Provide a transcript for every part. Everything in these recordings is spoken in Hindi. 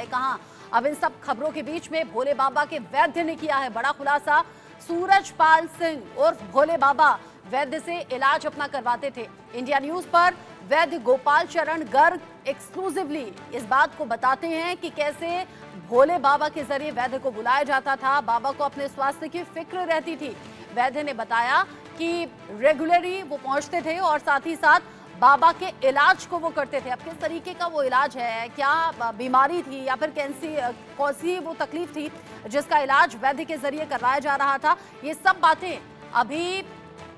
कहां? अब इन सब खबरों के बीच में भोले बाबा के वैद्य ने किया है बड़ा खुलासा। सूरजपाल सिंह उर्फ भोले बाबा वैद्य से इलाज अपना करवाते थे। इंडिया न्यूज पर वैद्य गोपाल चरण गर्ग एक्सक्लूसिवली इस बात को बताते हैं कि कैसे भोले बाबा के जरिए वैद्य को बुलाया जाता था। बाबा को अपने स्वास्थ्य की फिक्र रहती थी। वैद्य ने बताया कि रेगुलरली वो पहुंचते थे और साथ ही साथ बाबा के इलाज को वो करते थे। अब किस तरीके का वो इलाज है, क्या बीमारी थी या फिर कौन सी वो तकलीफ थी जिसका इलाज वैद्य के जरिए करवाया जा रहा था, ये सब बातें अभी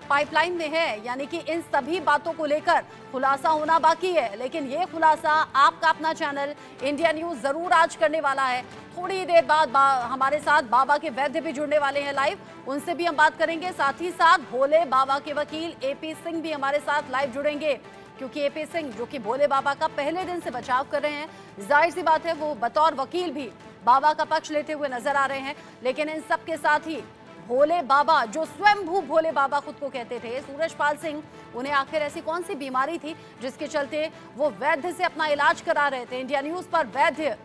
पाइपलाइन में है। यानी कि इन सभी बातों को लेकर खुलासा होना बाकी है, लेकिन ये खुलासा आपका अपना चैनल इंडिया न्यूज जरूर आज करने वाला है। थोड़ी देर बाद हमारे साथ बाबा के वैद्य भी जुड़ने वाले हैं लाइव, उनसे भी हम बात करेंगे। साथ ही साथ भोले बाबा के वकील एपी सिंह भी हमारे साथ लाइव जुड़ेंगे, क्योंकि एपी सिंह जो कि भोले बाबा का पहले दिन से बचाव कर रहे हैं, जाहिर सी बात है वो बतौर वकील भी बाबा का पक्ष लेते हुए नजर आ रहे हैं। लेकिन इन सब के साथ ही भोले बाबा, जो स्वयंभू भोले बाबा खुद को कहते थे, सूरजपाल सिंह, उन्हें आखिर ऐसी कौन सी बीमारी थी जिसके चलते वो वैद्य से अपना इलाज करा रहे थे। इंडिया न्यूज पर वैद्य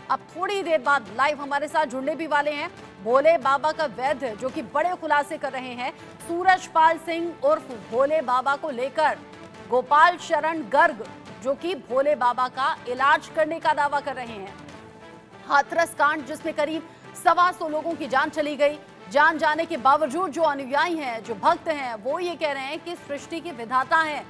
अब थोड़ी देर बाद लाइव हमारे साथ जुड़ने भी वाले हैं। भोले बाबा का वैद्य जो कि बड़े खुलासे कर रहे हैं सूरजपाल सिंह उर्फ भोले बाबा को लेकर। गोपाल शरण गर्ग जो कि भोले बाबा का इलाज करने का दावा कर रहे हैं। हाथरस कांड जिसमें करीब 125 लोगों की जान चली गई, जान जाने के बावजूद जो अनुयायी हैं, जो भक्त हैं, वो ये कह रहे हैं कि सृष्टि के विधाता हैं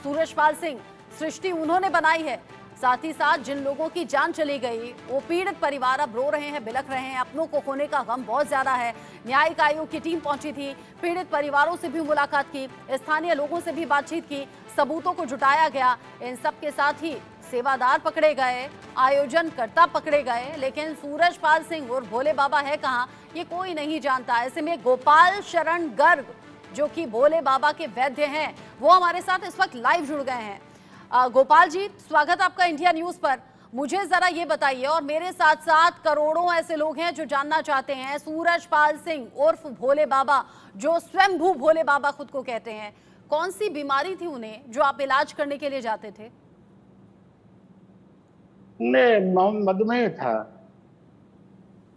सूरजपाल सिंह, सृष्टि उन्होंने बनाई है। साथ ही साथ जिन लोगों की जान चली गई वो पीड़ित परिवार अब रो रहे हैं, बिलख रहे हैं, अपनों को खोने का गम बहुत ज्यादा है। न्यायिक आयोग की टीम पहुंची थी, पीड़ित परिवारों से भी मुलाकात की, स्थानीय लोगों से भी बातचीत की, सबूतों को जुटाया गया। इन सब के साथ ही सेवादार पकड़े गए, आयोजनकर्ता पकड़े गए, लेकिन सूरजपाल सिंह और भोले बाबा है कहाँ, ये कोई नहीं जानता। ऐसे में गोपाल शरण गर्ग जो कि भोले बाबा के वैद्य हैं, वो हमारे साथ इस वक्त लाइव जुड़ गए हैं। गोपाल जी, स्वागत आपका इंडिया न्यूज पर। मुझे जरा ये बताइए, और मेरे साथ साथ करोड़ों ऐसे लोग हैं जो जानना चाहते हैं, सूरजपाल सिंह उर्फ भोले बाबा जो स्वयंभू भोले बाबा खुद को कहते हैं, कौन सी बीमारी थी उन्हें जो आप इलाज करने के लिए जाते थे? मधुमेह था।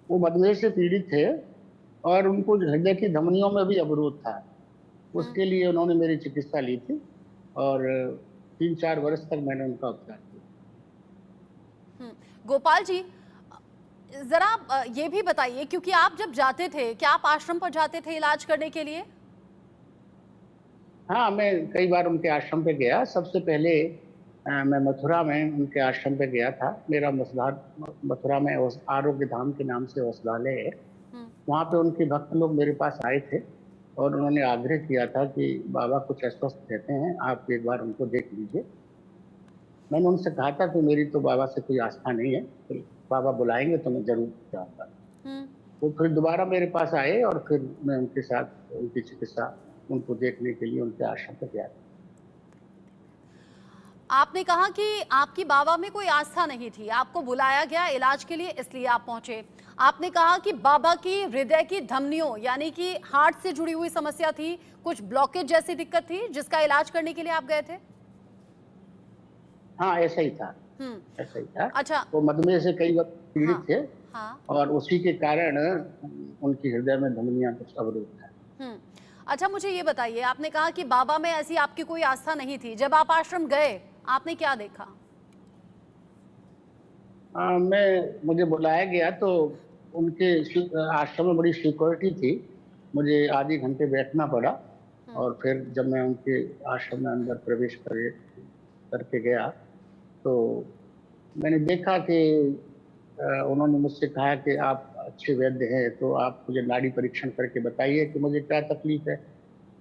वो मधुमेह से पीड़ित थे और उनको हृदय की धमनियों में भी अवरोध था। उसके लिए उन्होंने मेरी चिकित्सा ली थी और 3-4 वर्ष तक मैंने उनका उपचार किया। गोपाल जी, जरा ये भी बताइए, क्योंकि आप जब जाते थे, क्या आप आश्रम पर जाते थे इलाज करने के लिए? हाँ, मैं कई बार उनके आश्रम पे गया। सबसे पहले मैं मथुरा में उनके आश्रम पे गया था। मेरा मथुरा में आरोग्य धाम के नाम से औषधालय है। वहाँ पे उनके भक्त लोग मेरे पास आए थे और उन्होंने आग्रह किया था कि बाबा कुछ अस्वस्थ रहते हैं, आप एक बार उनको देख लीजिए। मैंने उनसे कहा था कि मेरी तो बाबा से कोई आस्था नहीं है, तो बाबा बुलाएंगे तो मैं जरूर जाऊंगा। वो फिर दोबारा मेरे पास आए और फिर मैं उनके साथ उनकी चिकित्सा उनको देखने के लिए उनके आश्रम पर गया। आपने कहा कि आपकी बाबा में कोई आस्था नहीं थी, आपको बुलाया गया इलाज के लिए, इसलिए आप पहुंचे। आपने कहा कि बाबा की हृदय की धमनियों यानी कि हार्ट से जुड़ी हुई समस्या थी, कुछ ब्लॉकेज जैसी दिक्कत थी जिसका इलाज करने के लिए आप गए थे? हाँ, ऐसा ही था। ऐसा ही था। अच्छा, वो मधुमेह से कई वक्त पीड़ित थे। हाँ। और उसी के कारण उनकी हृदय में धमनियां कुछ अवरोध था। अच्छा, मुझे ये बताइए, आपने कहा कि बाबा में ऐसी आपकी कोई आस्था नहीं थी, जब आप आश्रम गए आपने क्या देखा? मुझे बुलाया गया तो उनके आश्रम में बड़ी सिक्योरिटी थी। मुझे आधे घंटे बैठना पड़ा और फिर जब मैं उनके आश्रम में अंदर प्रवेश करके गया तो मैंने देखा कि उन्होंने मुझसे कहा कि आप अच्छे वैद्य हैं, तो आप मुझे नाड़ी परीक्षण करके बताइए कि मुझे क्या तकलीफ है,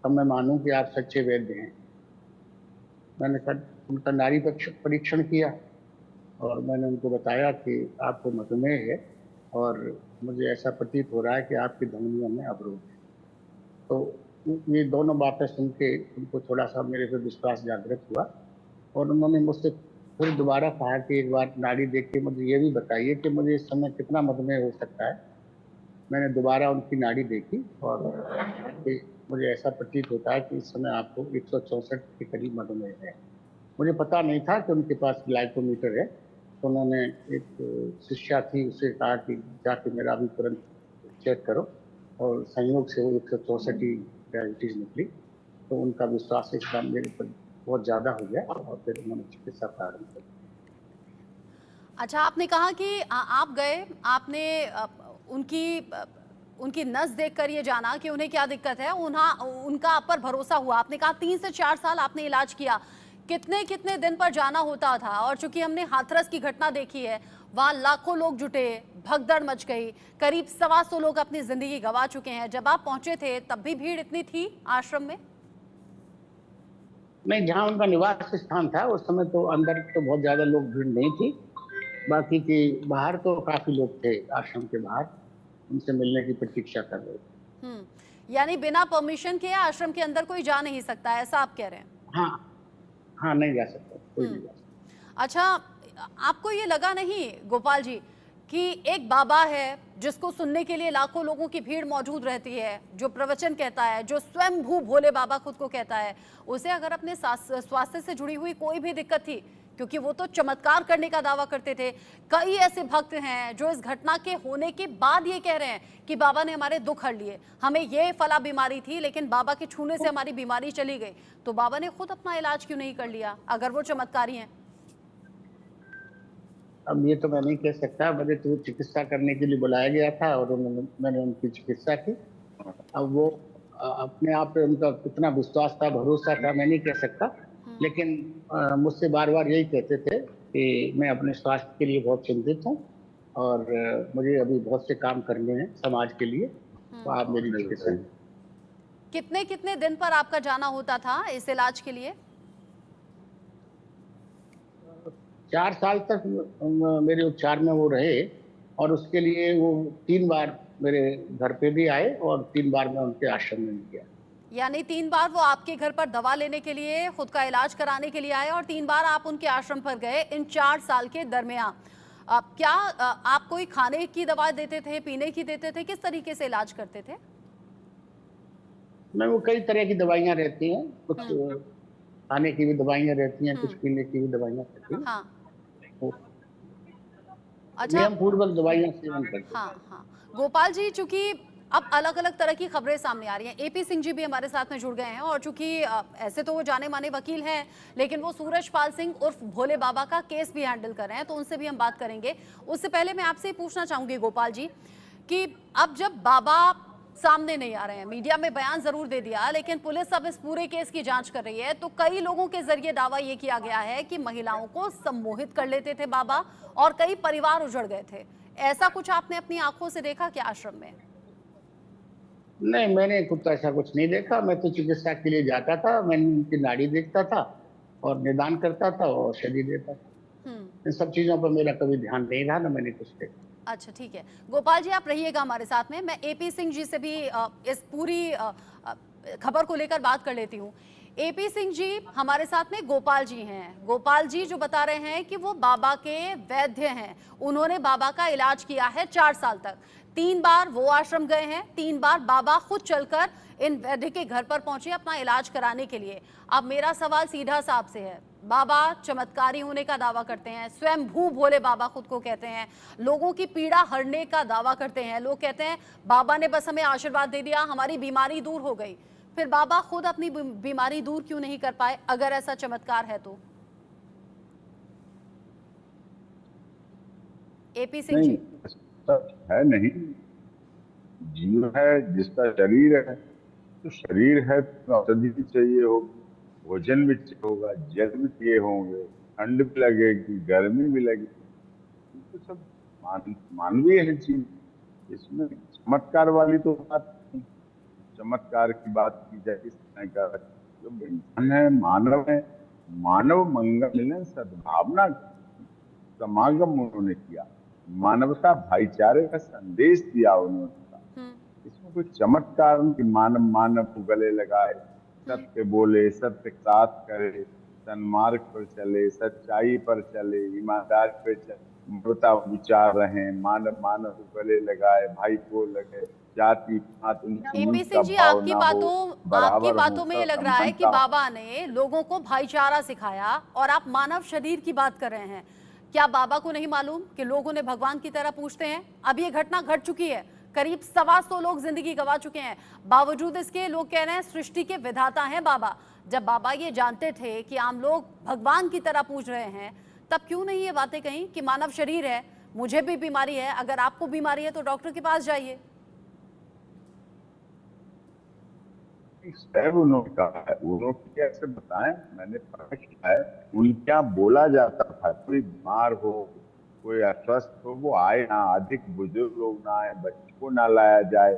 तब मैं मानूं कि आप सच्चे वैद्य हैं। मैंने उनका नाड़ी परीक्षण किया और मैंने उनको बताया कि आपको मधुमेह है और मुझे ऐसा प्रतीत हो रहा है कि आपकी धमनियों में अवरोध है। तो ये दोनों बातें सुन के उनको थोड़ा सा मेरे पे विश्वास जागृत हुआ और उन्होंने मुझसे फिर दोबारा कहा कि एक बार नाड़ी देख के मुझे ये भी बताइए कि मुझे इस समय कितना मधुमेह हो सकता है। मैंने दोबारा उनकी नाड़ी देखी और मुझे ऐसा प्रतीत होता है कि इस समय आपको 164 के करीब मधुमेह है। मुझे पता नहीं था कि उनके पास ग्लाइकोमीटर है, तो उन्होंने एक शिष्या थी, उससे कहा कि जाके मेरा अभी तुरंत चेक करो, और संयोग से वो 164 ही डायबिटीज निकली। तो उनका विश्वास इस बार मेरे पर बहुत ज्यादा हो गया और फिर उन्होंने चिकित्सा प्रारंभ कर दी। अच्छा, आपने कहा कि आप गए, आपने उनकी नस देखकर ये जाना कि उन्हें क्या दिक्कत है, उनका आप पर भरोसा हुआ। आपने कहा 3 से 4 साल आपने इलाज किया। कितने कितने दिन पर जाना होता था? और चूंकि हमने हाथरस की घटना देखी है, वहां लाखों लोग जुटे, भगदड़ मच गई, करीब 125 लोग अपनी जिंदगी गंवा चुके हैं। जब आप पहुंचे थे तब भी भीड़ इतनी थी आश्रम में? नहीं, जहाँ उनका निवास स्थान था उस समय तो अंदर तो बहुत ज्यादा लोग भीड़ नहीं थी, बाकी की बाहर तो काफी लोग थे, आश्रम के बाहर उनसे मिलने की प्रतीक्षा कर रहे थे। यानी बिना परमिशन के आश्रम के अंदर कोई जा नहीं सकता, ऐसा आप कह रहे हैं? हाँ, हाँ, नहीं जा सकता, कोई नहीं जा सकता। अच्छा, आपको ये लगा नहीं गोपाल जी कि एक बाबा है जिसको सुनने के लिए लाखों लोगों की भीड़ मौजूद रहती है, जो प्रवचन कहता है, जो स्वयंभू भोले बाबा खुद को कहता है, उसे अगर अपने स्वास्थ्य से जुड़ी हुई कोई भी दिक्कत थी, क्योंकि वो तो चमत्कार करने का दावा करते थे। कई ऐसे भक्त हैं जो इस घटना के होने के बाद ये कह रहे हैं कि बाबा ने हमारे दुख हर लिए, हमें ये फला बीमारी थी लेकिन बाबा के छूने से हमारी बीमारी चली गई। तो बाबा ने खुद अपना इलाज क्यों नहीं कर लिया अगर वो चमत्कारी हैं? अब ये तो मैं नहीं कह सकता, मुझे तो चिकित्सा करने के लिए बुलाया गया था और मैंने उनकी चिकित्सा की। अब वो अपने आप पे उनका कितना विश्वास था, भरोसा था, मैं नहीं कह सकता, लेकिन मुझसे बार बार यही कहते थे कि मैं अपने स्वास्थ्य के लिए बहुत चिंतित हूँ और मुझे अभी बहुत से काम करने हैं समाज के लिए, तो आप मेरी चिकित्सा। कितने कितने दिन पर आपका जाना होता था इस इलाज के लिए? 4 साल तक मेरे उपचार में वो रहे और उसके लिए वो 3 बार मेरे घर पे भी आए और 3 बार मैं उनके आश्रम में भी गया। यानी 3 बार वो आपके घर पर दवा लेने के लिए, खुद का इलाज कराने के लिए आए और 3 बार आप उनके आश्रम पर गए इन 4 साल के दरमियान। क्या आप कोई खाने की दवा देते थे, पीने की देते थे, किस तरीके से इलाज करते थे? मैं वो कई तरह की दवाइयाँ रहती हैं, कुछ खाने की भी दवाइयाँ रहती हैं, कुछ पीने की भी दवाइयाँ रहती हैं। हाँ। तो अच्छा, नियम पूर्वक दवाइयाँ सेवन करते हैं। हाँ हाँ, गोपाल जी, चूंकि अब अलग अलग तरह की खबरें सामने आ रही हैं, एपी सिंह जी भी हमारे साथ में जुड़ गए हैं और चूंकि ऐसे तो वो जाने माने वकील हैं, लेकिन वो सूरजपाल सिंह उर्फ भोले बाबा का केस भी हैंडल कर रहे हैं, तो उनसे भी हम बात करेंगे। उससे पहले मैं आपसे पूछना चाहूंगी गोपाल जी कि अब जब बाबा सामने नहीं आ रहे हैं, मीडिया में बयान जरूर दे दिया, लेकिन पुलिस अब इस पूरे केस की जांच कर रही है, तो कई लोगों के जरिए दावा ये किया गया है कि महिलाओं को सम्मोहित कर लेते थे बाबा और कई परिवार उजड़ गए थे। ऐसा कुछ आपने अपनी आंखों से देखा क्या आश्रम में? नहीं, मैंने कुछ ऐसा कुछ नहीं देखा। मैं तो चिकित्सा के लिए जाता था, मैं उनकी नाड़ी देखता था और निदान करता था और औषधि देता था। इन सब चीजों पर मेरा कभी ध्यान नहीं रहा, ना मैंने कुछ देखा। अच्छा, ठीक है गोपाल जी, आप रहिएगा हमारे साथ में। मैं एपी सिंह जी से भी इस पूरी खबर को लेकर बात कर लेती हूँ। एपी सिंह जी हमारे साथ में गोपाल जी हैं। गोपाल जी जो बता रहे हैं कि वो बाबा के वैद्य हैं, उन्होंने बाबा का इलाज किया है 4 साल तक। 3 बार वो आश्रम गए हैं, 3 बार बाबा खुद चलकर इन वैद्य के घर पर पहुंचे अपना इलाज कराने के लिए। अब मेरा सवाल सीधा सा आपसे है, बाबा चमत्कारी होने का दावा करते हैं, स्वयं भू भोले बाबा खुद को कहते हैं, लोगों की पीड़ा हरने का दावा करते हैं, लोग कहते हैं बाबा ने बस हमें आशीर्वाद दे दिया, हमारी बीमारी दूर हो गई। फिर बाबा खुद अपनी बीमारी दूर क्यों नहीं कर पाए अगर ऐसा चमत्कार है तो? एपी सिंह जी, है नहीं, जीव है जिसका शरीर है, तो शरीर है तो औषधि भी चाहिए होगी, भोजन भी चाहिए होगा, जल भी चाहिए होंगे, ठंड भी लगेगी, गर्मी भी लगेगी, तो सब मानवीय है चीज। इसमें चमत्कार वाली तो बात नहीं। चमत्कार की बात की जाए इस तरह का, जो इंसान है, मानव है, मानव मंगल मिलन सद्भावना समागम उन्होंने किया, मानवता भाईचारे का संदेश दिया उन्होंने। इसमें कोई चमत्कार नहीं, मानव मानव को गले लगाए, सत्य बोले, सत्य साथ करे, सन्मार्ग पर चले, सच्चाई पर चले, ईमानदारी पर चले, मानवता विचार रहे, मानव मानव को गले लगाए, भाई को लगे, जाति पात एपी सिंह जी, आपकी बातों में ये लग रहा है कि बाबा ने लोगों को भाईचारा सिखाया और आप मानव शरीर की बात कर रहे हैं। क्या बाबा को नहीं मालूम कि लोग उन्हें भगवान की तरह पूछते हैं? अब ये घटना घट चुकी है, करीब 125 लोग जिंदगी गंवा चुके हैं। बावजूद इसके लोग कह रहे हैं सृष्टि के विधाता हैं बाबा। जब बाबा ये जानते थे कि आम लोग भगवान की तरह पूछ रहे हैं, तब क्यों नहीं ये बातें कही कि मानव शरीर है, मुझे भी बीमारी है, अगर आपको बीमारी है तो डॉक्टर के पास जाइए। सर उन्होंने कहा है, उन्होंने कैसे बताएं, मैंने पढ़ा किया है, उनके यहाँ बोला जाता था कोई बीमार हो, कोई अस्वस्थ हो, वो आए ना, अधिक बुजुर्ग लोग ना आए, बच्चे को ना लाया जाए।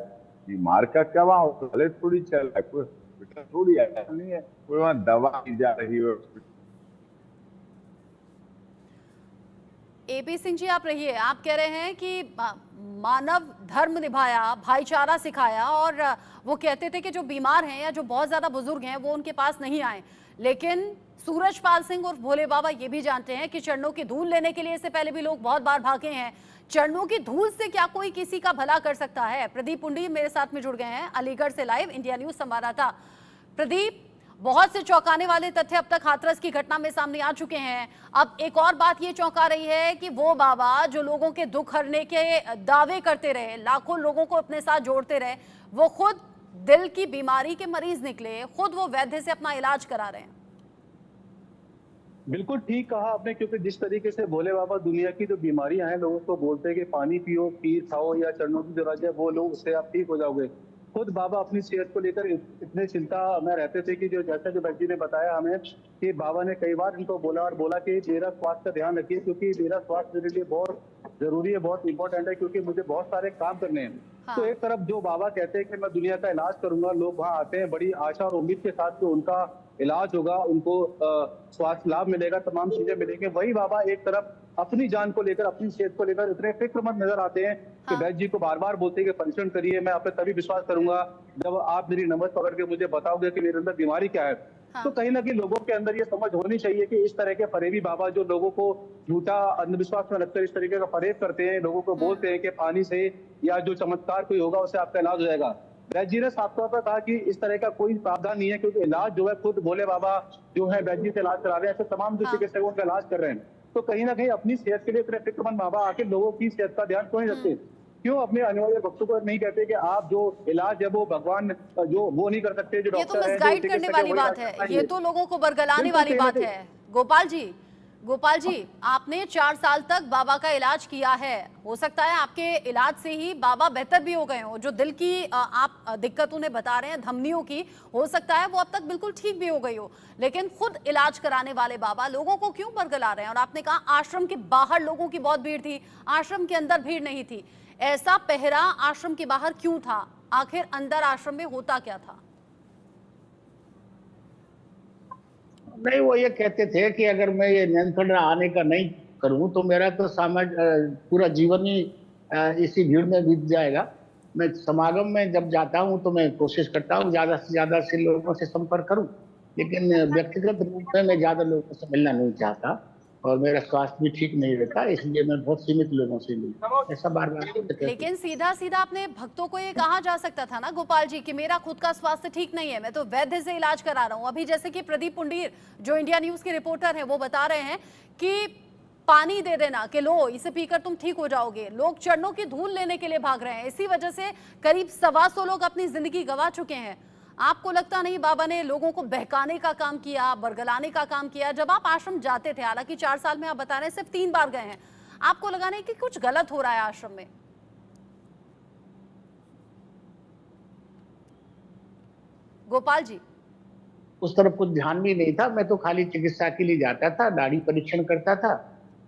बीमार का क्या वहाँ हॉस्पिटल थोड़ी चल रहा है, कोई हॉस्पिटल थोड़ी ऐसा नहीं है, कोई वहाँ दवा की जा रही है। एपी सिंह जी, आप रहिए। आप कह रहे हैं कि मानव धर्म निभाया, भाईचारा सिखाया, और वो कहते थे कि जो बीमार हैं या जो बहुत ज्यादा बुजुर्ग हैं वो उनके पास नहीं आए। लेकिन सूरजपाल सिंह और भोले बाबा ये भी जानते हैं कि चरणों की धूल लेने के लिए इससे पहले भी लोग बहुत बार भागे हैं। चरणों की धूल से क्या कोई किसी का भला कर सकता है? प्रदीप पुंडी मेरे साथ में जुड़ गए हैं, अलीगढ़ से लाइव इंडिया न्यूज संवाददाता। प्रदीप, बहुत से चौंकाने वाले तथ्य अब तक हाथरस की घटना में सामने आ चुके हैं। अब एक और बात ये चौंका रही है कि वो बाबा जो लोगों के दुख हरने के दावे करते रहे, लाखों लोगों को अपने साथ जोड़ते रहे, वो खुद दिल की बीमारी के मरीज निकले, खुद वो वैद्य से अपना इलाज करा रहे हैं। बिल्कुल ठीक कहा आपने, क्योंकि जिस तरीके से भोले बाबा दुनिया की जो बीमारियां हैं लोगों को बोलते हैं कि पानी पियो, खीर खाओ या चरणों की जो रज है वो लो, उससे आप ठीक हो जाओगे। खुद बाबा अपनी सेहत को लेकर इतने चिंता में रहते थे कि जो जैसा जो व्यक्ति ने बताया हमें कि बाबा ने कई बार इनको बोला कि मेरा स्वास्थ्य का ध्यान रखिए, क्योंकि मेरा स्वास्थ्य मेरे लिए बहुत जरूरी है, बहुत इंपॉर्टेंट है, क्योंकि मुझे बहुत सारे काम करने हैं। हाँ। तो एक तरफ जो बाबा कहते हैं कि मैं दुनिया का इलाज करूंगा, लोग वहाँ आते हैं बड़ी आशा और उम्मीद के साथ कि उनका इलाज होगा, उनको स्वास्थ्य लाभ मिलेगा, तमाम चीजें मिलेंगे। वही बाबा एक तरफ अपनी जान को लेकर, अपनी सेहत को लेकर इतने फिक्रमंद नजर आते हैं कि वैद्य जी को बार बार बोलते हैं कि परिश्रम करिए, मैं आप पे तभी विश्वास करूंगा जब आप मेरी नब्ज पकड़ के मुझे बताओगे कि मेरे अंदर बीमारी क्या है। हाँ। तो कहीं ना कहीं लोगों के अंदर ये समझ होनी चाहिए कि इस तरह के फरेबी बाबा जो लोगों को झूठा अंधविश्वास में लगकर इस तरीके का फरेब करते हैं, लोगों को बोलते हैं कि पानी से या जो चमत्कार कोई होगा उससे आपका इलाज हो जाएगा। वैद्य जी ने साफ तौर पर कहा कि इस तरह का कोई प्रावधान नहीं है, क्योंकि इलाज जो है खुद भोले बाबा जो है वैद्य जी से इलाज करा रहे हैं, ऐसे तमाम जो चिकित्सक उनका इलाज कर रहे हैं। तो कहीं ना कहीं अपनी सेहत के लिए इतने फिक्रमंद बाबा आके लोगों की सेहत का ध्यान क्यों नहीं रखते? क्यों अपने आने वाले भक्तों को नहीं कहते कि आप जो इलाज है वो भगवान जो वो नहीं कर सकते, जो ये तो डॉक्टर है, मिसगाइड करने वाली बात है, ये तो लोगों को बरगलाने वाली बात है। गोपाल जी, आपने 4 साल तक बाबा का इलाज किया है, हो सकता है आपके इलाज से ही बाबा बेहतर भी हो गए हो। जो दिल की आप दिक्कत उन्हें बता रहे हैं, धमनियों की, हो सकता है वो अब तक बिल्कुल ठीक भी हो गई हो, लेकिन खुद इलाज कराने वाले बाबा लोगों को क्यों बरगला रहे हैं? और आपने कहा आश्रम के बाहर लोगों की बहुत भीड़ थी, आश्रम के अंदर भीड़ नहीं थी। ऐसा पहरा आश्रम के बाहर क्यों था? आखिर अंदर आश्रम में होता क्या था? नहीं, वो ये कहते थे कि अगर मैं ये नियंत्रण आने का नहीं करूं तो मेरा तो पूरा जीवन ही इसी भीड़ में बीत जाएगा। मैं समागम में जब जाता हूं तो मैं कोशिश करता हूं ज्यादा से ज्यादा से लोगों से संपर्क करूं, लेकिन व्यक्तिगत रूप में मैं ज्यादा लोगों से मिलना नहीं चाहता और मेरा स्वास्थ्य भी ठीक नहीं रहता, इसलिए मैं बहुत सीमित लोगों से मिलता हूं। ऐसा बार बार लेकिन सीधा सीधा अपने भक्तों को ये कहा जा सकता था ना गोपाल जी कि मेरा खुद का स्वास्थ्य ठीक नहीं है, मैं तो वैद्य से इलाज करा रहा हूँ। अभी जैसे कि प्रदीप पुंडीर जो इंडिया न्यूज के रिपोर्टर हैं वो बता रहे हैं कि पानी दे देना कि लो इसे पीकर तुम ठीक हो जाओगे। लोग चरणों की धूल लेने के लिए भाग रहे हैं, इसी वजह से करीब 125 लोग अपनी जिंदगी गंवा चुके हैं। आपको लगता नहीं बाबा ने लोगों को बहकाने का काम किया, बरगलाने का काम किया? जब आप आश्रम जाते थे, हालांकि 4 साल में आप बता रहे हैं सिर्फ 3 बार गए हैं, आपको लगा नहीं कि कुछ गलत हो रहा है आश्रम में? गोपाल जी, उस तरफ कुछ ध्यान भी नहीं था। मैं तो खाली चिकित्सा के लिए जाता था, नाड़ी परीक्षण करता था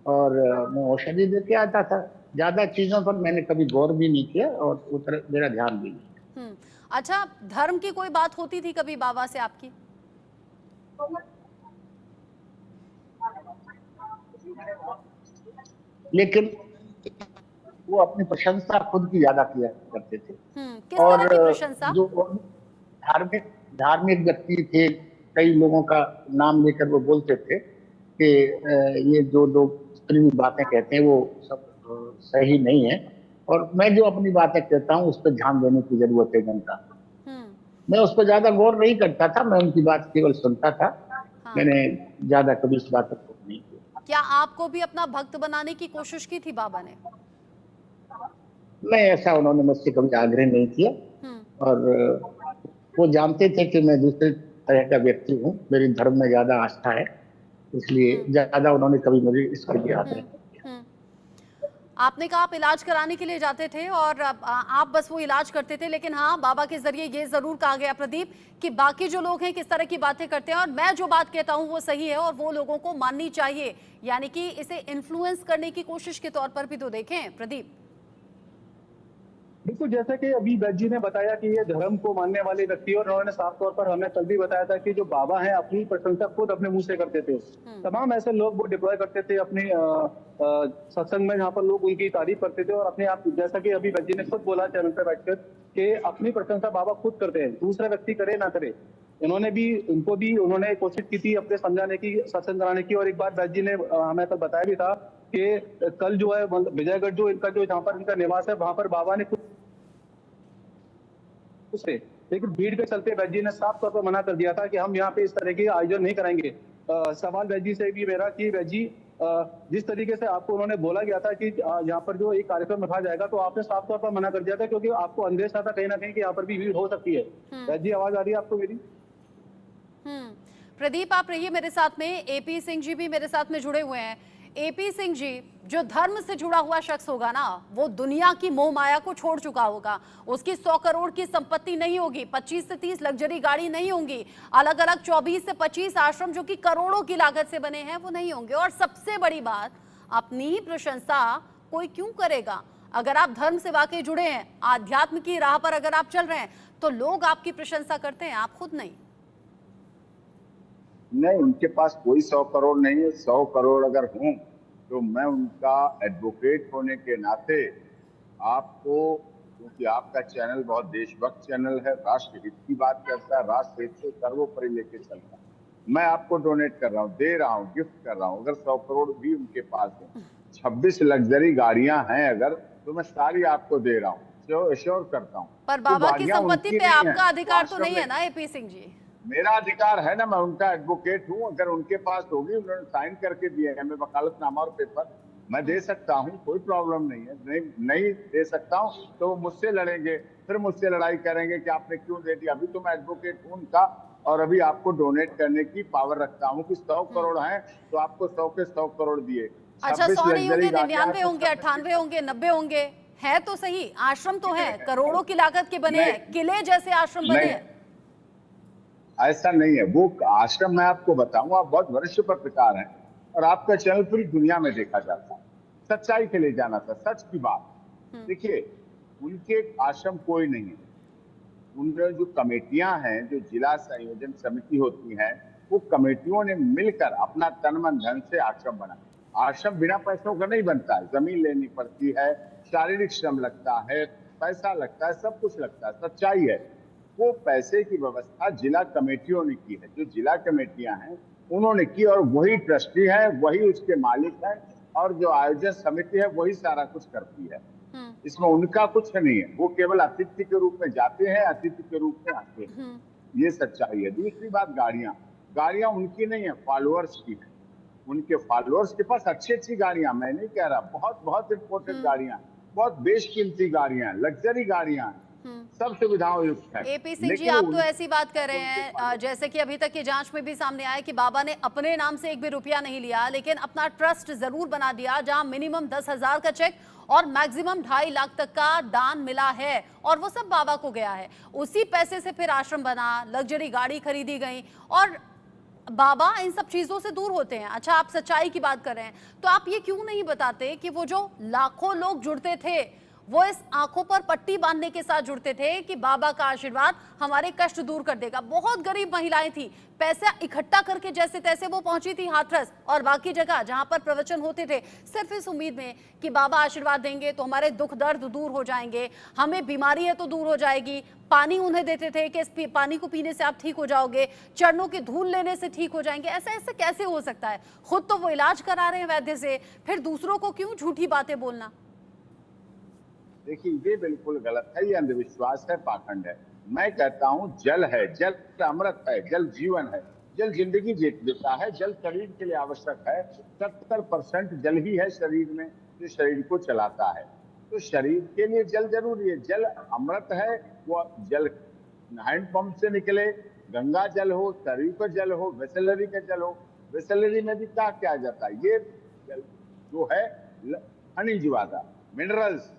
और मैं औषधि दे के आता था। ज्यादा चीजों पर मैंने कभी गौर भी नहीं किया और उस तरफ मेरा ध्यान भी नहीं। अच्छा, धर्म की कोई बात होती थी कभी बाबा से आपकी? लेकिन वो अपनी प्रशंसा खुद की ज्यादा किया करते थे। किस तरह की प्रशंसा? जो धार्मिक व्यक्ति थे, कई लोगों का नाम लेकर वो बोलते थे कि ये जो लोग प्रेमी बातें कहते हैं वो सब सही नहीं है, और मैं जो अपनी बातें कहता हूँ उस पर ध्यान देने की जरूरत है जनता को। मैं उस पर ज्यादा गौर नहीं करता था, मैं उनकी बात केवल सुनता था। हाँ। मैंने ज्यादा कभी इस बात पर नहीं किया। क्या आपको भी अपना भक्त बनाने की कोशिश की थी बाबा ने? नहीं, ऐसा उन्होंने मुझसे कभी आग्रह नहीं किया। और वो जानते थे कि मैं दूसरे तरह का व्यक्ति हूँ, मेरी धर्म में ज्यादा आस्था है, इसलिए ज्यादा उन्होंने कभी मुझे इसके लिए आग्रह नहीं किया। आपने कहा आप इलाज कराने के लिए जाते थे और आप बस वो इलाज करते थे, लेकिन हाँ, बाबा के जरिए ये जरूर कहा गया प्रदीप कि बाकी जो लोग हैं किस तरह की बातें करते हैं और मैं जो बात कहता हूँ वो सही है और वो लोगों को माननी चाहिए, यानी कि इसे इन्फ्लुएंस करने की कोशिश के तौर पर भी तो देखें प्रदीप। बिल्कुल, जैसा कि अभी वैद्य जी ने बताया कि ये धर्म को मानने वाले व्यक्ति, और उन्होंने साफ तौर पर हमें कल भी बताया था कि जो बाबा हैं अपनी प्रशंसा खुद अपने मुंह से करते थे। तमाम ऐसे लोग वो डिप्लॉय करते थे अपने सत्संग में, जहाँ पर लोग उनकी तारीफ करते थे और अपने आप, जैसा कि अभी वैद्य जी ने खुद बोला चैनल पर बैठकर कि अपनी प्रशंसा बाबा खुद करते हैं, दूसरा व्यक्ति करे ना करे। उन्होंने कोशिश की थी अपने समझाने की, सत्संग कराने की। और एक बार वैद्य जी ने हमें कल बताया भी था कि कल जो है विजयगढ़ जो इनका जो जहाँ पर इनका निवास है, वहां पर बाबा ने उसे, लेकिन भीड़ के चलते वैद्य जी ने साफ तौर पर मना कर दिया था कि हम यहाँ पे इस तरह के आयोजन नहीं कराएंगे। सवाल वैद्य जी से भी मेरा कि वैद्य जी, जिस तरीके से आपको उन्होंने बोला गया था कि यहाँ पर जो एक कार्यक्रम रखा जाएगा, तो आपने साफ तौर पर मना कर दिया था क्योंकि आपको अंदेशा था कहीं ना कहीं कि यहाँ पर भी भीड़ हो सकती है। वैद्य जी, आवाज आ रही है आपको मेरी? प्रदीप, आप रहिए मेरे साथ में, एपी सिंह जी भी मेरे साथ में जुड़े हुए हैं। एपी सिंह जी, जो धर्म से जुड़ा हुआ शख्स होगा ना, वो दुनिया की मोह माया को छोड़ चुका होगा। उसकी 100 करोड़ की संपत्ति नहीं होगी, 25 से 30 लग्जरी गाड़ी नहीं होंगी, अलग अलग 24 से 25 आश्रम जो कि करोड़ों की लागत से बने हैं वो नहीं होंगे। और सबसे बड़ी बात, अपनी ही प्रशंसा कोई क्यों करेगा? अगर आप धर्म से वाकई जुड़े हैं, आध्यात्म की राह पर अगर आप चल रहे हैं, तो लोग आपकी प्रशंसा करते हैं, आप खुद नहीं। नहीं, उनके पास कोई 100 करोड़ नहीं है। 100 करोड़ अगर हों तो मैं उनका एडवोकेट होने के नाते आपको, क्योंकि आपका चैनल बहुत देशभक्त चैनल है, राष्ट्र हित की बात करता है, राष्ट्र हित से सर्वोपरि लेके चलता है, मैं आपको डोनेट कर रहा हूँ, दे रहा हूँ, गिफ्ट कर रहा हूँ। अगर 100 करोड़ भी उनके पास है, 26 लग्जरी गाड़ियां हैं अगर, तो मैं सारी आपको दे रहा हूँ, एश्योर करता हूँ। पर बाबा की संपत्ति पे आपका अधिकार तो नहीं है ना एपी सिंह जी? मेरा अधिकार है ना, मैं उनका एडवोकेट हूँ। अगर उनके पास होगी, उन्होंने साइन करके दिए है हमें वकालतनामा और पेपर, मैं दे सकता हूँ, कोई प्रॉब्लम नहीं है। नहीं दे सकता हूँ तो वो मुझसे लड़ेंगे, फिर मुझसे लड़ाई करेंगे कि आपने क्यों दे दिया। अभी तो मैं एडवोकेट हूँ उनका, और अभी आपको डोनेट करने की पावर रखता हूँ कि 100 करोड़ है तो आपको 100 के 100 करोड़ दिए। अच्छा, 100 नहीं होंगे, 99 होंगे, 98 होंगे, 90 होंगे, है तो सही। आश्रम तो है, करोड़ों की लागत के बने हैं, किले जैसे आश्रम बने हैं। ऐसा नहीं है। वो आश्रम मैं आपको बताऊं, आप बहुत वरिष्ठ पत्रकार हैं और आपका चैनल पूरी दुनिया में देखा जाता है। सच्चाई के लिए जाना था, सच की बात। देखिए, उनके आश्रम कोई नहीं है। उनके जो कमेटियां हैं, जो जिला संयोजन समिति होती हैं, वो कमेटियों ने मिलकर अपना तन मन धन से आश्रम बना। आश्रम बिना पैसों का नहीं बनता है, जमीन लेनी पड़ती है, शारीरिक श्रम लगता है, पैसा लगता है, सब कुछ लगता है, सच्चाई है। वो पैसे की व्यवस्था जिला कमेटियों ने की है, जो जिला कमेटियां हैं उन्होंने की, और वही ट्रस्टी है, वही उसके मालिक है, और जो आयोजन समिति है वही सारा कुछ करती है। इसमें उनका कुछ नहीं है। वो केवल अतिथि के रूप में जाते हैं, अतिथि के रूप में आते हैं, ये सच्चाई है। दूसरी बात, गाड़ियां उनकी नहीं है, फॉलोअर्स की है। उनके फॉलोअर्स के पास अच्छी अच्छी गाड़ियां, मैं नहीं कह रहा, बहुत बहुत इंपोर्टेंट गाड़ियां, बहुत बेशकीमती गाड़ियां, लग्जरी गाड़ियां, सब सुविधाओं युक्त है। एपी सिंह जी, आप तो ऐसी बात कर रहे हैं जैसे कि अभी तक की जांच में भी सामने आया कि बाबा ने अपने नाम से एक भी रुपया नहीं लिया, लेकिन अपना ट्रस्ट जरूर बना दिया, जहां मिनिमम 10,000 का चेक और मैक्सिमम 2.5 लाख तक का दान मिला है, और वो सब बाबा को गया है। उसी पैसे से फिर आश्रम बना, लग्जरी गाड़ी खरीदी गई, और बाबा इन सब चीजों से दूर होते हैं। अच्छा, आप सच्चाई की बात कर रहे हैं, तो आप ये क्यों नहीं बताते कि वो जो लाखों लोग जुड़ते थे, वो इस आंखों पर पट्टी बांधने के साथ जुड़ते थे कि बाबा का आशीर्वाद हमारे कष्ट दूर कर देगा। बहुत गरीब महिलाएं थी, पैसा इकट्ठा करके जैसे तैसे वो पहुंची थी हाथरस और बाकी जगह जहां पर प्रवचन होते थे, सिर्फ इस उम्मीद में कि बाबा आशीर्वाद देंगे तो हमारे दुख दर्द दूर हो जाएंगे, हमें बीमारी है तो दूर हो जाएगी। पानी उन्हें देते थे कि इस पानी को पीने से आप ठीक हो जाओगे, चरणों की धूल लेने से ठीक हो जाएंगे। ऐसे कैसे हो सकता है? खुद तो वो इलाज करा रहे हैं वैद्य से, फिर दूसरों को क्यों झूठी बातें बोलना? देखिए, ये बिल्कुल गलत है, ये अंधविश्वास है, पाखंड है। मैं कहता हूँ जल है, जल अमृत है, जल जीवन है। जल जिंदगी देता है, जल शरीर के लिए आवश्यक है। 70% जल ही है शरीर में जो शरीर को चलाता है। तो शरीर के लिए जल जरूरी है। जल अमृत है। वो जल हैंडपंप से निकले, गंगा जल हो, शरीर का जल हो, वेसलरी का जल हो। वेसलरी में भी क्या किया जाता है? ये जल जो है खनिज वाला, मिनरल्स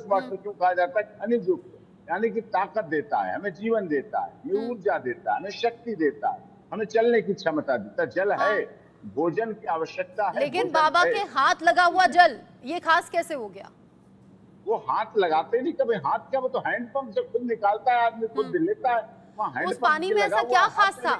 वाटर क्यों कहा जाता है? खनिज युक्त, यानी कि ताकत देता है, हमें जीवन देता है, हमें ऊर्जा देता है, हमें शक्ति देता है, हमें चलने की क्षमता देता है। जल है, भोजन की आवश्यकता है। लेकिन बाबा के हाथ लगा हुआ जल ये खास कैसे हो गया? वो हाथ लगाते नहीं कभी। हाथ क्या, वो तो हैंडपंप से खुद निकालता है, आदमी खुद लेता है। उस पानी में ऐसा क्या खास था?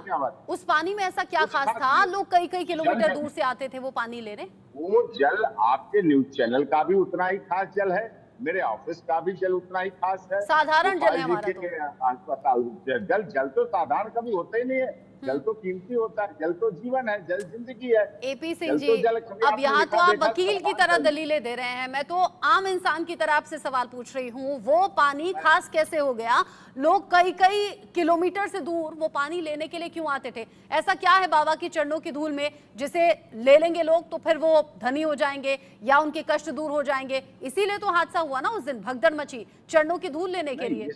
उस पानी में ऐसा क्या खास था? लोग कई कई किलोमीटर दूर से आते थे वो पानी लेने। वो जल आपके न्यूज चैनल का भी उतना ही खास जल है, मेरे ऑफिस का भी जल उतना ही खास है। साधारण जल है हमारा तो। अस्पताल जल तो साधारण कभी होता ही नहीं है। जल तो कीमती होता है, जल तो जीवन है, जल जिंदगी है। एपी सिंह जी, अब यहाँ तो आप वकील की तरह दलीलें दे रहे हैं, मैं तो आम इंसान की तरह आपसे सवाल पूछ रही हूँ। वो पानी खास कैसे हो गया? लोग कई कई किलोमीटर से दूर वो पानी लेने के लिए क्यों आते थे? ऐसा क्या है बाबा की चरणों की धूल में जिसे ले लेंगे लोग तो फिर वो धनी हो जाएंगे या उनके कष्ट दूर हो जाएंगे? इसीलिए तो हादसा हुआ ना उस दिन, भगदड़ मची चरणों की धूल लेने के लिए।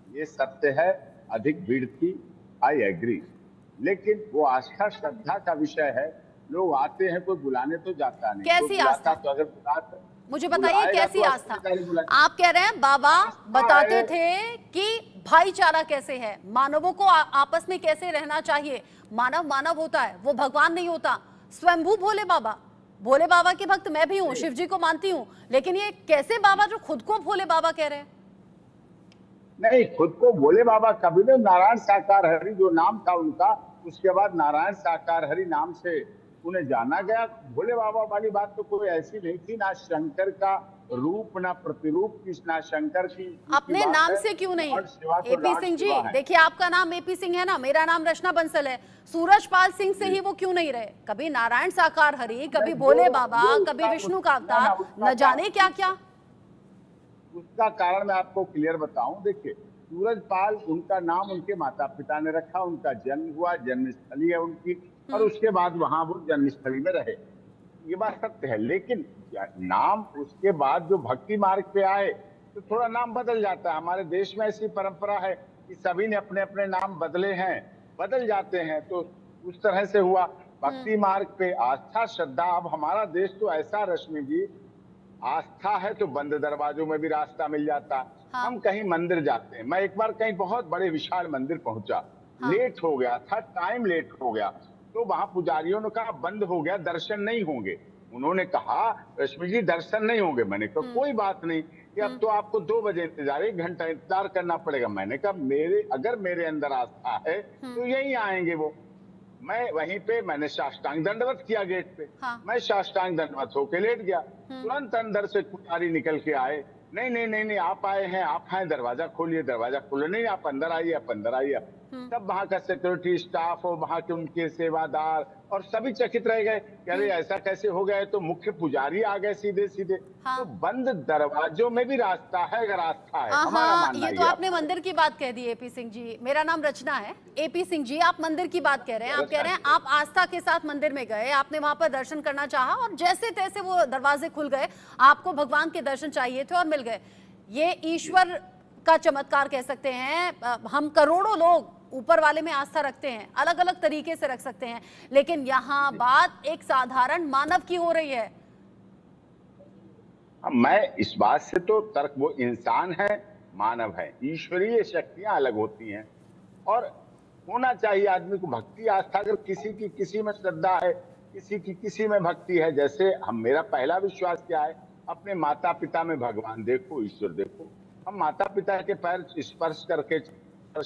ये सत्य है, अधिक भीड़ थी, आई एग्री, लेकिन वो आस्था श्रद्धा का विषय है। लोग आते हैं, कोई बुलाने तो जाता नहीं। कैसी आस्था? तो अगर बुलाता, मुझे बताइए कैसी तो आस्था? आप कह रहे हैं बाबा बताते थे कि भाईचारा कैसे है, मानवों को आपस में कैसे रहना चाहिए। मानव मानव होता है, वो भगवान नहीं होता। स्वयंभू भोले बाबा के भक्त मैं भी हूँ, शिव जी को मानती हूँ, लेकिन ये कैसे बाबा जो खुद को भोले बाबा कह रहे हैं? नहीं, खुद को भोले बाबा कभी नहीं। नारायण साकार हरि जो नाम था उनका, उसके बाद नारायण साकार हरि नाम से उन्हें जाना गया। भोले बाबा वाली बात तो कोई ऐसी नहीं थी, ना शंकर का रूप ना प्रतिरूप की, ना शंकर की अपने नाम से क्यों नहीं? एपी सिंह जी देखिए, आपका नाम एपी सिंह है ना, मेरा नाम रचना बंसल है। सूरजपाल सिंह से ही वो क्यों नहीं रहे? कभी नारायण साकार हरि, कभी भोले बाबा, कभी विष्णु का अवतार, न जाने क्या क्या। उसका कारण मैं आपको क्लियर बताऊं। देखिए, सूरजपाल उनका नाम उनके माता पिता ने रखा, उनका जन्म हुआ, जन्मस्थली है उनकी, और उसके बाद वहां वो जन्मस्थली में रहे, ये बात सत्य है। लेकिन नाम उसके बाद जो भक्ति मार्ग पे आए तो थोड़ा नाम बदल जाता है। हमारे देश में ऐसी परंपरा है कि सभी ने अपने अपने नाम बदले हैं, बदल जाते हैं, तो उस तरह से हुआ। भक्ति मार्ग पे आस्था श्रद्धा, अब हमारा देश तो ऐसा, रश्मि जी, आस्था है तो बंद दरवाजों में भी रास्ता मिल जाता है। हाँ। हम कहीं मंदिर जाते हैं, मैं एक बार कहीं बहुत बड़े विशाल मंदिर पहुंचा, हाँ। लेट हो गया था, टाइम लेट हो गया, तो वहां पुजारियों ने कहा बंद हो गया, दर्शन नहीं होंगे। उन्होंने कहा रश्मि जी दर्शन नहीं होंगे। मैंने कहा कोई बात नहीं, कि अब तो आपको 2 बजे इंतजार, 1 घंटा इंतजार करना पड़ेगा। मैंने कहा अगर मेरे अंदर आस्था है तो यहीं आएंगे वो। मैं वहीं पे मैंने साष्टांग दंडवत किया गेट पे। हाँ। मैं साष्टांग दंडवत होके लेट गया। तुरंत अंदर से पुजारी निकल के आए, नहीं आप आए हैं, आप हैं, दरवाजा खोलिए। दरवाजा खोले, नहीं आप अंदर आइए। तब वहां का सिक्योरिटी स्टाफ और वहां के उनके सेवादार और सभी चकित रह गए कि अरे ऐसा कैसे हो गया। तो मुख्य पुजारी आ गए सीधे। हाँ। तो बंद दरवाजों में भी रास्ता है अगर आस्था है, हमारा मानना। ये तो आपने मंदिर की बात कह दी एपी सिंह जी। मेरा नाम रचना है। एपी सिंह जी, आप मंदिर की बात कह रहे हैं, आप कह रहे हैं आप आस्था के साथ मंदिर में गए, आपने वहां पर दर्शन करना चाहा और जैसे तैसे वो दरवाजे खुल गए, आपको भगवान के दर्शन चाहिए थे और मिल गए। ये ईश्वर का चमत्कार कह सकते हैं। हम करोड़ों लोग ऊपर वाले में आस्था रखते हैं, अलग अलग तरीके से रख सकते हैं, लेकिन यहाँ बात एक साधारण मानव की हो रही है। मैं इस बात से तो तर्क, वो इंसान है, मानव है, ईश्वरीय शक्तियां अलग होती हैं और होना चाहिए आदमी को भक्ति आस्था। अगर किसी की किसी में श्रद्धा है, किसी की किसी में भक्ति है, जैसे मेरा पहला विश्वास क्या है, अपने माता पिता में भगवान देखो, ईश्वर देखो। हम माता पिता के पैर स्पर्श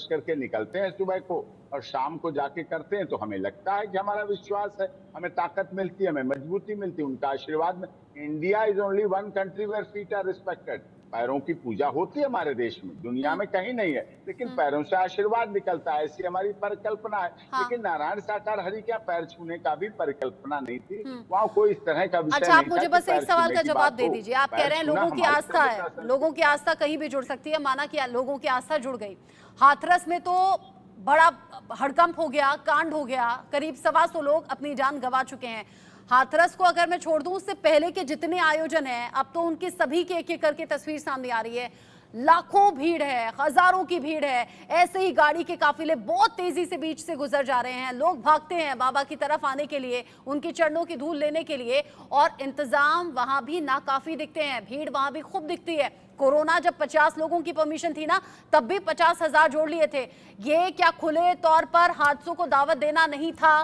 करके निकलते हैं सुबह को और शाम को जाके करते हैं, तो हमें लगता है कि हमारा विश्वास है, हमें ताकत मिलती है, हमें मजबूती मिलती है उनका आशीर्वाद में। India is only one country where feet are respected. पैरों की पूजा होती है हमारे देश में, दुनिया में कहीं नहीं है, लेकिन पैरों से आशीर्वाद निकलता है, ऐसी हमारी परिकल्पना है। हाँ। लेकिन नारायण साकार हरि क्या पैर छूने का भी परिकल्पना नहीं थी, वहाँ कोई इस तरह का विषय अच्छा, आप मुझे बस एक सवाल का जवाब दे दीजिए। आप कह रहे हैं लोगों की आस्था है, लोगों की आस्था कहीं भी जुड़ सकती है, माना कि लोगों की आस्था जुड़ गई। हाथरस में तो बड़ा हड़कंप हो गया, कांड हो गया, करीब 125 लोग अपनी जान गंवा चुके हैं। हाथरस को अगर मैं छोड़ दूं, उससे पहले के जितने आयोजन हैं अब तो उनकी सभी की एक एक करके तस्वीर सामने आ रही है। लाखों भीड़ है, हजारों की भीड़ है, ऐसे ही गाड़ी के काफिले बहुत तेजी से बीच से गुजर जा रहे हैं। लोग भागते हैं बाबा की तरफ आने के लिए, उनके चरणों की धूल लेने के लिए, और इंतजाम वहां भी नाकाफी दिखते हैं, भीड़ वहां भी खूब दिखती है। कोरोना जब 50 लोगों की परमिशन थी ना, तब भी 50,000 जोड़ लिए थे। ये क्या खुले तौर पर हादसों को दावत देना नहीं था?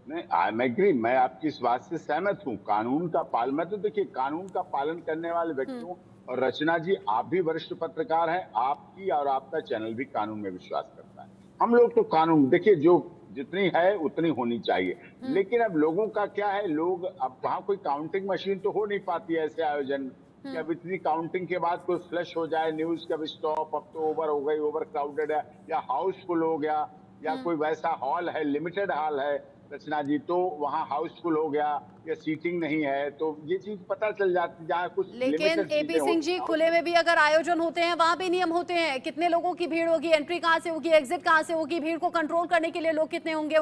नहीं, आई एग्री, मैं आपकी इस बात से सहमत हूँ। कानून का पालन, मैं तो देखिए कानून का पालन करने वाले व्यक्तियों, और रचना जी आप भी वरिष्ठ पत्रकार हैं, आपकी और आपका चैनल भी कानून में विश्वास करता है। हम लोग तो कानून देखिए, जो जितनी है उतनी होनी चाहिए, लेकिन अब लोगों का क्या है, लोग अब वहाँ कोई काउंटिंग मशीन तो हो नहीं पाती है ऐसे आयोजन कि अब इतनी काउंटिंग के बाद कोई फ्लश हो जाए न्यूज का स्टॉप, अब तो ओवर हो गई, ओवर क्राउडेड है या हाउसफुल हो गया, या कोई वैसा हॉल है, लिमिटेड हॉल है रचना जी, तो वहाँ हाउसफुल हो गया या सीटिंग नहीं है, तो ये चीज पता चल जाती जहाँ कुछ। लेकिन एपी सिंह जी, खुले में भी अगर आयोजन होते हैं वहां भी नियम होते हैं। कितने लोगों की भीड़ होगी, एंट्री कहाँ से होगी, एग्जिट कहाँ से होगी, भीड़ को कंट्रोल करने के लिए लोग कितने होंगे,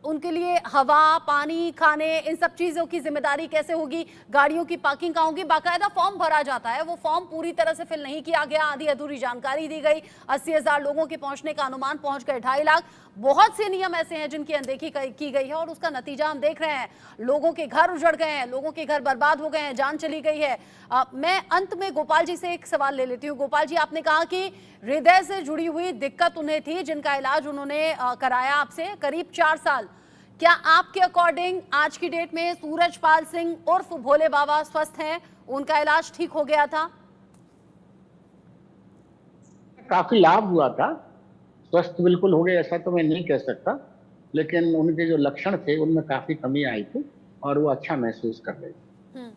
उनके लिए हवा, पानी, खाने, इन सब चीजों की जिम्मेदारी कैसे होगी, गाड़ियों की पार्किंग कहाँ होगी, बाकायदा फॉर्म भरा जाता है। वो फॉर्म पूरी तरह से फिल नहीं किया गया, आधी अधूरी जानकारी दी गई। 80,000 लोगों के पहुंचने का अनुमान, पहुंच गए 2.5 लाख। बहुत से नियम ऐसे हैं जिनकी अनदेखी की गई है, और उसका नतीजा हम देख रहे हैं। लोगों के घर उजड़ गए हैं, लोगों के घर बर्बाद हो गए हैं, जान चली गई है। मैं अंत में गोपाल जी से एक सवाल ले लेती हूँ। गोपाल जी, आपने कहा कि हृदय से जुड़ी हुई दिक्कत उन्हें थी, जिनका इलाज उन्होंने कराया आपसे करीब 4 साल। क्या आपके अकॉर्डिंग आज की डेट में सूरजपाल सिंह उर्फ भोले बाबा स्वस्थ हैं, उनका इलाज ठीक हो गया था? काफी लाभ हुआ था, स्वस्थ बिल्कुल हो गए ऐसा तो मैं नहीं कह सकता, लेकिन उनके जो लक्षण थे उनमें काफी कमी आई थी और वो अच्छा महसूस कर रहे थे।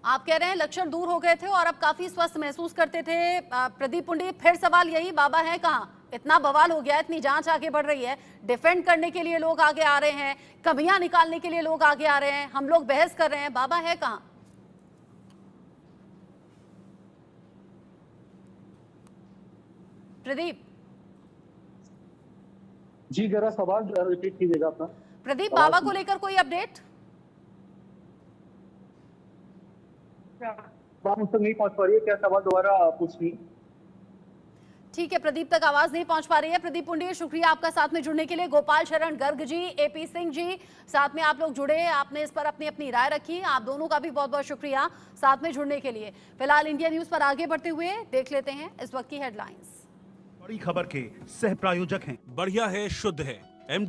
आप कह रहे हैं लक्षण दूर हो गए थे और अब काफी स्वस्थ महसूस करते थे। प्रदीप पुंडी, फिर सवाल यही, बाबा है कहाँ? इतना बवाल हो गया, इतनी जांच आगे बढ़ रही है, डिफेंड करने के लिए लोग आगे आ रहे हैं, कमियां निकालने के लिए लोग आगे आ रहे हैं, हम लोग बहस कर रहे हैं, बाबा है कहाँ? प्रदीप जी, जरा सवाल रिपीट कीजिएगा अपना। प्रदीप, बाबा को लेकर कोई अपडेट? बात मुझ तक नहीं पहुंच पा रही है, क्या सवाल दोबारा पूछिए। ठीक है, प्रदीप तक आवाज नहीं पहुंच पा रही है। प्रदीप पुंडी, शुक्रिया आपका साथ में जुड़ने के लिए। गोपाल शरण गर्ग जी, एपी सिंह जी, साथ में आप लोग जुड़े, आपने इस पर अपनी अपनी राय रखी, आप दोनों का भी बहुत बहुत शुक्रिया साथ में जुड़ने के लिए। फिलहाल इंडिया न्यूज पर आगे बढ़ते हुए देख लेते हैं इस वक्त की हेडलाइंस। बड़ी खबर के सह प्रायोजक हैं। बढ़िया है, शुद्ध है,